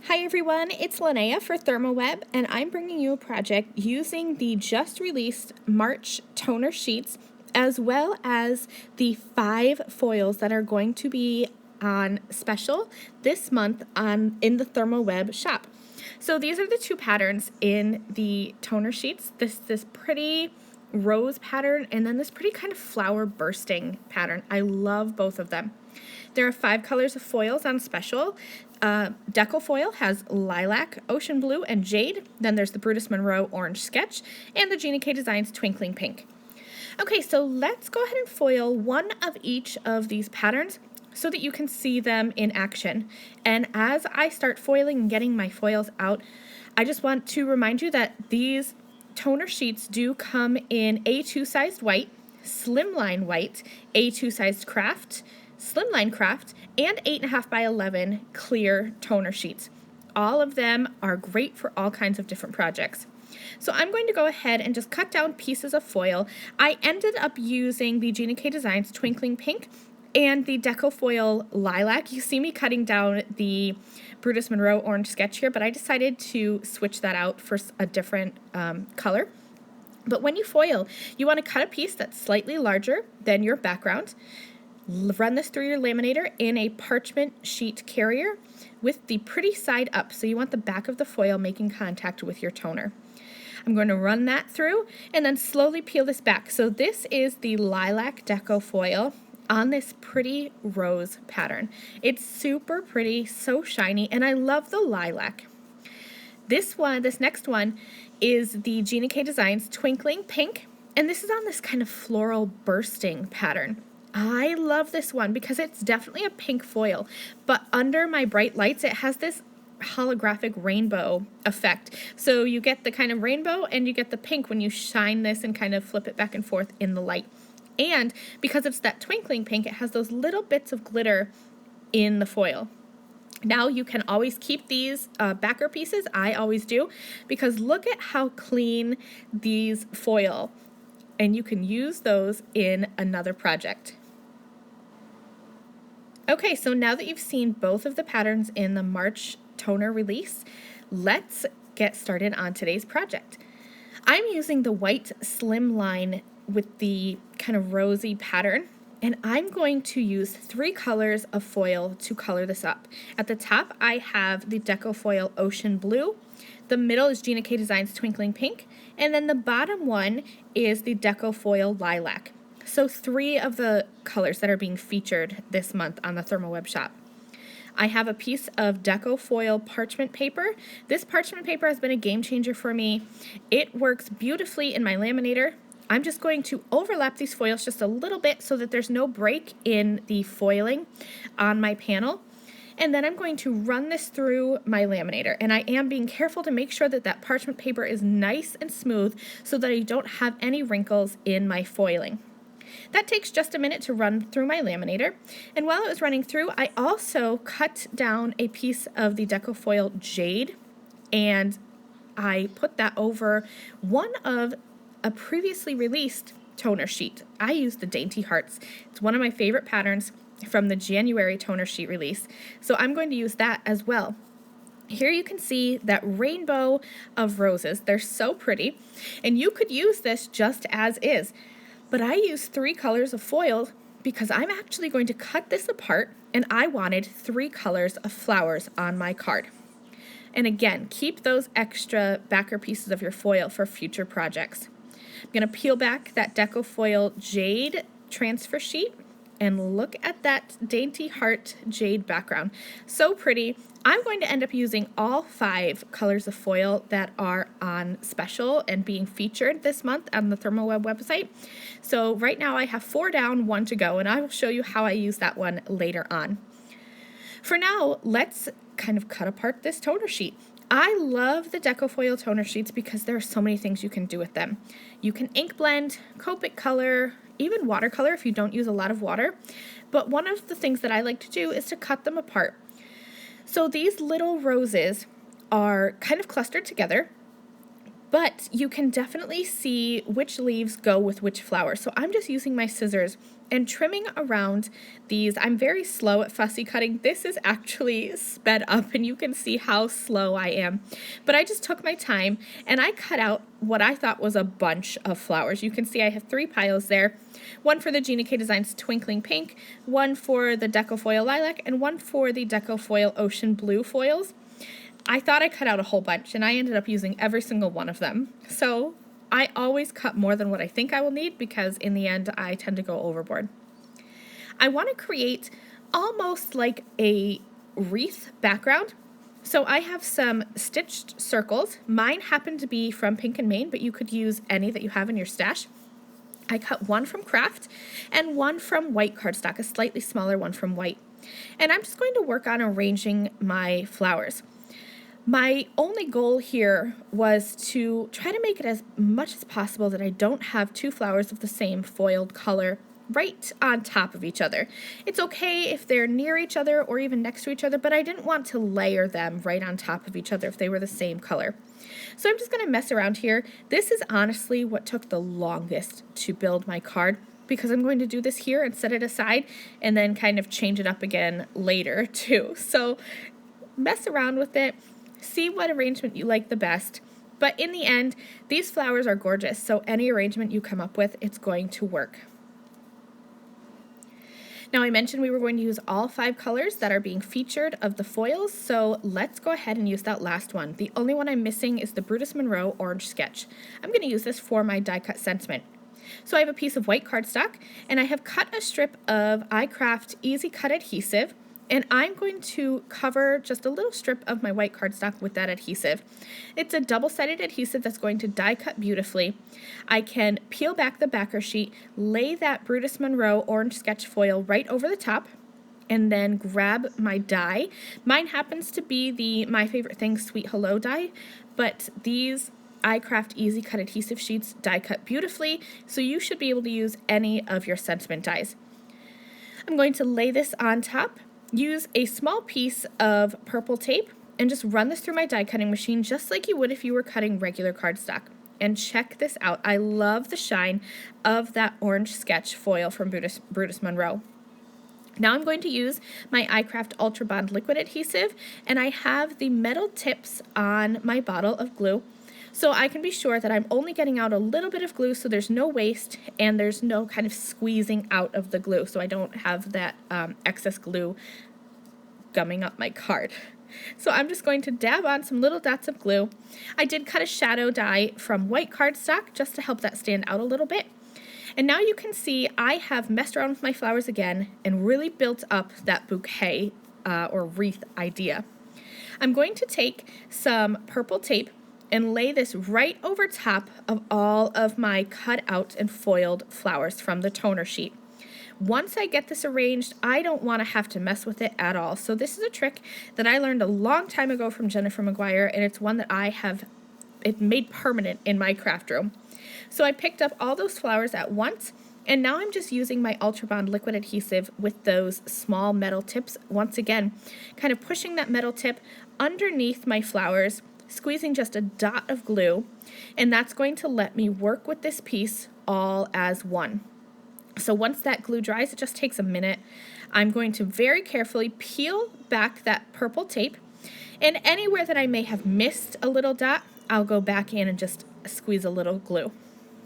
Hi everyone, it's Linnea for ThermOWeb, and I'm bringing you a project using the just released March toner sheets as well as the 5 foils that are going to be on special this month in the ThermOWeb shop. So these are the 2 patterns in the toner sheets. This pretty rose pattern and then this pretty kind of flower bursting pattern. I love both of them. There are 5 colors of foils on special. Deco Foil has lilac, ocean blue, and jade. Then there's the Brutus Monroe orange sketch and the Gina K Designs twinkling pink. Okay, so let's go ahead and foil one of each of these patterns so that you can see them in action. And as I start foiling and getting my foils out, I just want to remind you that these toner sheets do come in A2 sized white, slimline white, A2 sized craft, slimline craft, and 8.5 by 11 clear toner sheets. All of them are great for all kinds of different projects. So I'm going to go ahead and just cut down pieces of foil. I ended up using the Gina K Designs twinkling pink and the Deco Foil lilac. You see me cutting down the Brutus Monroe orange sketch here, but I decided to switch that out for a different color. But when you foil, you want to cut a piece that's slightly larger than your background. Run this through your laminator in a parchment sheet carrier with the pretty side up. So you want the back of the foil making contact with your toner. I'm going to run that through and then slowly peel this back. So this is the lilac Deco Foil on this pretty rose pattern. It's super pretty, so shiny, and I love the lilac. This next one is the Gina K Designs twinkling pink, and this is on this kind of floral bursting pattern. I love this one because it's definitely a pink foil, but under my bright lights, it has this holographic rainbow effect. So you get the kind of rainbow and you get the pink when you shine this and kind of flip it back and forth in the light. And because it's that twinkling pink, it has those little bits of glitter in the foil. Now you can always keep these backer pieces. I always do, because look at how clean these foil, and you can use those in another project. Okay, so now that you've seen both of the patterns in the March toner release, let's get started on today's project. I'm using the white slimline with the kind of rosy pattern, and I'm going to use 3 colors of foil to color this up. At the top, I have the Deco Foil Ocean Blue. The middle is Gina K Designs Twinkling Pink, and then the bottom one is the Deco Foil Lilac. So 3 of the colors that are being featured this month on the ThermOWeb shop. I have a piece of Deco Foil parchment paper. This parchment paper has been a game changer for me. It works beautifully in my laminator. I'm just going to overlap these foils just a little bit so that there's no break in the foiling on my panel. And then I'm going to run this through my laminator. And I am being careful to make sure that that parchment paper is nice and smooth so that I don't have any wrinkles in my foiling. That takes just a minute to run through my laminator. And while it was running through, I also cut down a piece of the Deco Foil Jade, and I put that over one of a previously released toner sheet. I used the Dainty Hearts. It's one of my favorite patterns from the January toner sheet release. So I'm going to use that as well. Here you can see that rainbow of roses. They're so pretty, and you could use this just as is. But I used 3 colors of foil because I'm actually going to cut this apart, and I wanted 3 colors of flowers on my card. And again, keep those extra backer pieces of your foil for future projects. I'm going to peel back that Deco Foil Jade transfer sheet, and look at that Dainty Heart Jade background. So pretty. I'm going to end up using all 5 colors of foil that are on special and being featured this month on the ThermOWeb website. So right now I have 4 down, 1 to go, and I will show you how I use that one later on. For now, let's kind of cut apart this toner sheet. I love the Deco Foil toner sheets because there are so many things you can do with them. You can ink blend, Copic color, even watercolor if you don't use a lot of water. But one of the things that I like to do is to cut them apart. So these little roses are kind of clustered together, but you can definitely see which leaves go with which flowers. So I'm just using my scissors and trimming around these. I'm very slow at fussy cutting. This is actually sped up and you can see how slow I am. But I just took my time and I cut out what I thought was a bunch of flowers. You can see I have 3 piles there. One for the Gina K Designs Twinkling Pink, one for the Deco Foil Lilac, and one for the Deco Foil Ocean Blue foils. I thought I cut out a whole bunch and I ended up using every single one of them. So I always cut more than what I think I will need because in the end I tend to go overboard. I want to create almost like a wreath background. So I have some stitched circles. Mine happen to be from Pink and Main, but you could use any that you have in your stash. I cut one from Craft and one from white cardstock, a slightly smaller one from white. And I'm just going to work on arranging my flowers. My only goal here was to try to make it as much as possible that I don't have 2 flowers of the same foiled color right on top of each other. It's okay if they're near each other or even next to each other, but I didn't want to layer them right on top of each other if they were the same color. So I'm just going to mess around here. This is honestly what took the longest to build my card because I'm going to do this here and set it aside and then kind of change it up again later too. So mess around with it. See what arrangement you like the best, but in the end, these flowers are gorgeous, so any arrangement you come up with, it's going to work. Now I mentioned we were going to use all 5 colors that are being featured of the foils, so let's go ahead and use that last one. The only one I'm missing is the Brutus Monroe Orange Sketch. I'm going to use this for my die cut sentiment. So I have a piece of white cardstock, and I have cut a strip of iCraft Easy Cut adhesive, and I'm going to cover just a little strip of my white cardstock with that adhesive. It's a double-sided adhesive that's going to die cut beautifully. I can peel back the backer sheet, lay that Brutus Monroe Orange Sketch foil right over the top, and then grab my die. Mine happens to be the My Favorite Thing Sweet Hello die, but these iCraft Easy Cut adhesive sheets die cut beautifully, so you should be able to use any of your sentiment dies. I'm going to lay this on top. Use a small piece of purple tape and just run this through my die cutting machine just like you would if you were cutting regular cardstock. And check this out. I love the shine of that orange sketch foil from Brutus Monroe. Now I'm going to use my iCraft Ultra Bond liquid adhesive, and I have the metal tips on my bottle of glue so I can be sure that I'm only getting out a little bit of glue so there's no waste and there's no kind of squeezing out of the glue so I don't have that excess glue gumming up my card. So I'm just going to dab on some little dots of glue. I did cut a shadow die from white cardstock just to help that stand out a little bit. And now you can see I have messed around with my flowers again and really built up that bouquet or wreath idea. I'm going to take some purple tape and lay this right over top of all of my cut out and foiled flowers from the toner sheet. Once I get this arranged, I don't want to have to mess with it at all. So this is a trick that I learned a long time ago from Jennifer McGuire, and it's one that I have made permanent in my craft room. So I picked up all those flowers at once, and now I'm just using my Ultra Bond liquid adhesive with those small metal tips, once again, kind of pushing that metal tip underneath my flowers, squeezing just a dot of glue, and that's going to let me work with this piece all as one. So once that glue dries, it just takes a minute. I'm going to very carefully peel back that purple tape, and anywhere that I may have missed a little dot, I'll go back in and just squeeze a little glue.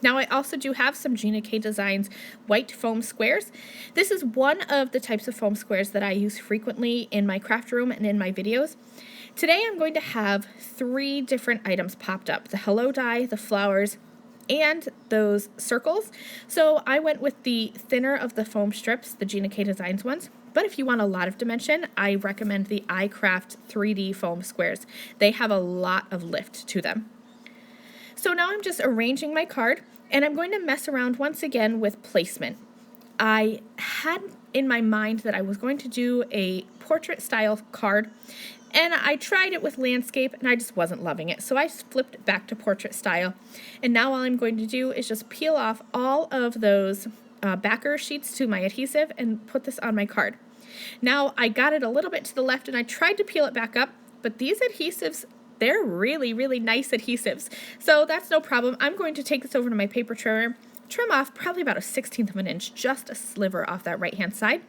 Now I also do have some Gina K Designs white foam squares. This is one of the types of foam squares that I use frequently in my craft room and in my videos. Today I'm going to have 3 different items popped up: the hello die, the flowers, and those circles. So I went with the thinner of the foam strips, the Gina K Designs ones. But if you want a lot of dimension, I recommend the iCraft 3D foam squares. They have a lot of lift to them. So now I'm just arranging my card, and I'm going to mess around once again with placement. I had in my mind that I was going to do a portrait style card, and I tried it with landscape and I just wasn't loving it. So I flipped back to portrait style, and now all I'm going to do is just peel off all of those backer sheets to my adhesive and put this on my card. Now I got it a little bit to the left and I tried to peel it back up, but these adhesives they're really, really nice adhesives. So that's no problem. I'm going to take this over to my paper trimmer, trim off probably about a 1/16 of an inch, just a sliver off that right-hand side.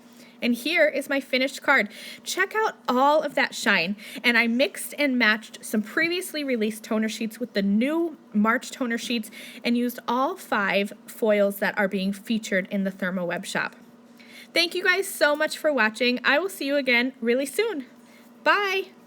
And here is my finished card. Check out all of that shine. And I mixed and matched some previously released toner sheets with the new March toner sheets and used all 5 foils that are being featured in the ThermOWeb shop. Thank you guys so much for watching. I will see you again really soon. Bye!